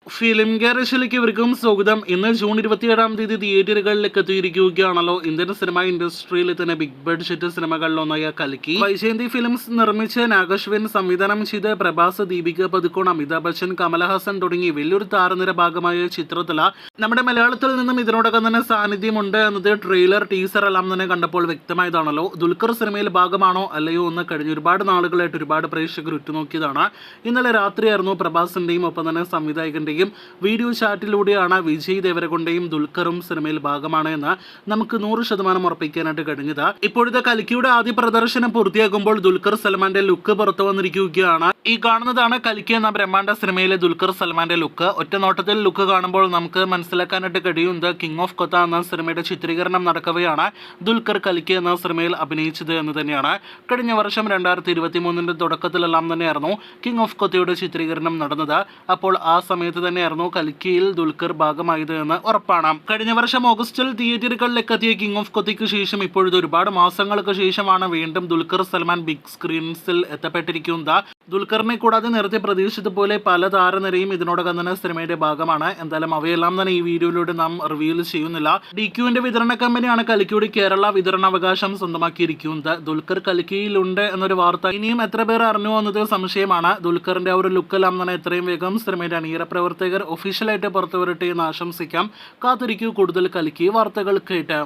Film ഗാരേജിലേക്ക് ഇവർക്കും സ്വാഗതം. ഇന്ന് ജൂൺ 27 തീയതി തിയേറ്ററുകളിലേക്ക് എത്തിയിരിക്കുകയാണല്ലോ ഇന്ത്യൻ സിനിമ ഇൻഡസ്ട്രിയിൽ തന്നെ ബിഗ് ബഡ്ജറ്റ് സിനിമകളിലൊന്നായ കൽക്കി. വൈജയന്തി ഫിലിംസ് നിർമ്മിച്ച് നാഗശ്വിൻ സംവിധാനം ചെയ്ത് പ്രഭാസ്, ദീപിക പദുക്കോൺ, അമിതാഭ് ബച്ചൻ, കമലഹാസൻ തുടങ്ങി വലിയൊരു താരനിര ഭാഗമായ ചിത്രത്തില് നമ്മുടെ മലയാളത്തിൽ നിന്നും ഇതിനോടകം തന്നെ സാന്നിധ്യമുണ്ട് എന്നത് ട്രെയിലർ, ടീസർ എല്ലാം തന്നെ കണ്ടപ്പോൾ വ്യക്തമായതാണല്ലോ. ദുൽഖർ സിനിമയിൽ ഭാഗമാണോ അല്ലയോ എന്ന് കഴിഞ്ഞ ഒരുപാട് നാളുകളായിട്ട് ഒരുപാട് പ്രേക്ഷകർ ഉറ്റുനോക്കിയതാണ്. ഇന്നലെ രാത്രിയായിരുന്നു പ്രഭാസിന്റെയും ഒപ്പം തന്നെ സംവിധായകന്റെ വീഡിയോ ചാറ്റിലൂടെയാണ് വിജയ് ദേവരകൊണ്ടയും ദുൽഖറും സിനിമയിൽ ഭാഗമാണ് എന്ന് നമുക്ക് 100% ഉറപ്പിക്കാനായിട്ട് കഴിഞ്ഞത്. ഇപ്പോഴത്തെ കൽക്കിയുടെ ആദ്യ പ്രദർശനം പൂർത്തിയാകുമ്പോൾ ദുൽഖർ സൽമാന്റെ ലുക്ക് പുറത്തു വന്നിരിക്കുകയാണ്. ഈ കാണുന്നതാണ് കൽക്കി എന്ന ബ്രഹ്മാണ്ഡ സിനിമയിലെ ദുൽഖർ സൽമാന്റെ ലുക്ക്. ഒറ്റ നോട്ടത്തിൽ ലുക്ക് കാണുമ്പോൾ നമുക്ക് മനസ്സിലാക്കാനായിട്ട് കഴിയുന്നത് കിങ് ഓഫ് കൊത്ത എന്ന സിനിമയുടെ ചിത്രീകരണം നടക്കവെയാണ് ദുൽഖർ കൽക്കി എന്ന സിനിമയിൽ അഭിനയിച്ചത് എന്ന് തന്നെയാണ്. കഴിഞ്ഞ വർഷം 2023 തുടക്കത്തിലെല്ലാം തന്നെയായിരുന്നു കിങ് ഓഫ് കൊത്തയുടെ ചിത്രീകരണം നടന്നത്. അപ്പോൾ ആ സമയത്ത് തന്നെയായിരുന്നു കൽക്കിയിൽ ദുൽഖർ ഭാഗമായത് എന്ന് ഉറപ്പാണ്. കഴിഞ്ഞ വർഷം ഓഗസ്റ്റിൽ തിയേറ്ററുകളിലേക്ക് എത്തിയ കിങ് ഓഫ് കൊത്തയ്ക്ക് ശേഷം ഇപ്പോഴത്തെ ഒരുപാട് മാസങ്ങൾക്ക് ശേഷമാണ് വീണ്ടും ദുൽഖർ സൽമാൻ ബിഗ് സ്ക്രീൻസിൽ എത്തപ്പെട്ടിരിക്കുന്നത്. ദുൽഖറിനെ കൂടാതെ നേരത്തെ പ്രതീക്ഷിച്ചതുപോലെ പല താരനിരയും ഇതിനോടകം തന്നെ സിനിമയുടെ ഭാഗമാണ്. എന്തായാലും അവയെല്ലാം തന്നെ ഈ വീഡിയോയിലൂടെ നാം റിവീൽ ചെയ്യുന്നില്ല. DQന്റെ വിതരണ കമ്പനിയാണ് കൽക്കിയുടെ കേരള വിതരണാവകാശം സ്വന്തമാക്കിയിരിക്കുന്നത്. ദുൽഖർ കൽക്കിയിലുണ്ട് എന്നൊരു വാർത്ത ഇനിയും എത്ര പേർ അറിഞ്ഞു എന്നത് സംശയമാണ്. ദുൽഖറിന്റെ ഒരു ലുക്കെല്ലാം തന്നെ എത്രയും വേഗം സിനിമയുടെ അണിയറ പ്രവർത്തകർ ഒഫീഷ്യലായിട്ട് പുറത്തുവരട്ടെ എന്ന് ആശംസിക്കാം. കാത്തിരിക്കൂ കൂടുതൽ കൽക്കി വാർത്തകൾ കേട്ട്.